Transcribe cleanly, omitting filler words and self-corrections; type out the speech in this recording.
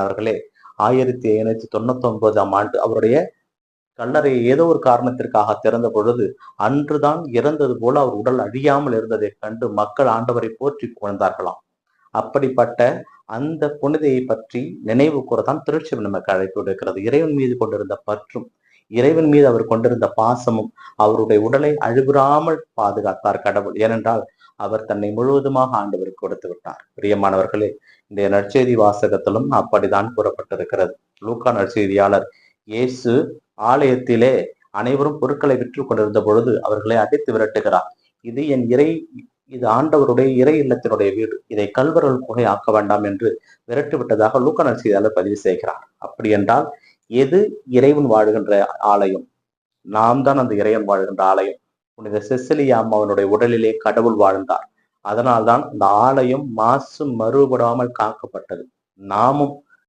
அவர்களே 1599ஆம் ஆண்டு அவருடைய கல்லறையை ஏதோ ஒரு காரணத்திற்காக திறந்த பொழுது அன்றுதான் இறந்தது போல அவர் உடல் அழியாமல் இருந்ததைக் கண்டு மக்கள் ஆண்டவரை போற்றி புகழ்ந்தார்களாம். அப்படிப்பட்ட அந்த புனிதையை பற்றி நினைவு கூறத்தான் திருச்சபை நமக்கு அழைப்பு விடுக்கிறது. இறைவன் மீது கொண்டிருந்த பற்றும், இறைவன் மீது அவர் கொண்டிருந்த பாசமும் அவருடைய உடலை அழிவுறாமல் பாதுகாத்தார் கடவுள். ஏனென்றால் அவர் தன்னை முழுவதுமாக ஆண்டவருக்கு கொடுத்து விட்டார். பிரியமானவர்களே, இந்த நற்செய்தி வாசகத்திலும் அப்படித்தான் கூறப்பட்டிருக்கிறது. லூக்கா நற்செய்தியாளர் இயேசு ஆலயத்திலே அனைவரும் பொருட்களை விற்று கொண்டிருந்த பொழுது அவர்களை அடித்து விரட்டுகிறார். இது ஆண்டவருடைய இறை இல்லத்தினுடைய வீடு, இதை கல்வர்கள் குகை ஆக்க வேண்டாம் என்று விரட்டு விட்டதாக லூக்கா நற்செய்தியாளர் பதிவு செய்கிறார். அப்படி என்றால் எது இறைவன் வாழ்கின்ற ஆலயம்? நாம் தான் அந்த இறைவன் வாழ்கின்ற ஆலயம். புனித செசிலியா அம்மாவனுடைய உடலிலே கடவுள் வாழ்ந்தார். அதனால்தான் இந்த ஆலயம் மாசு மறுபடாமல் காக்கப்பட்டது. நாமும்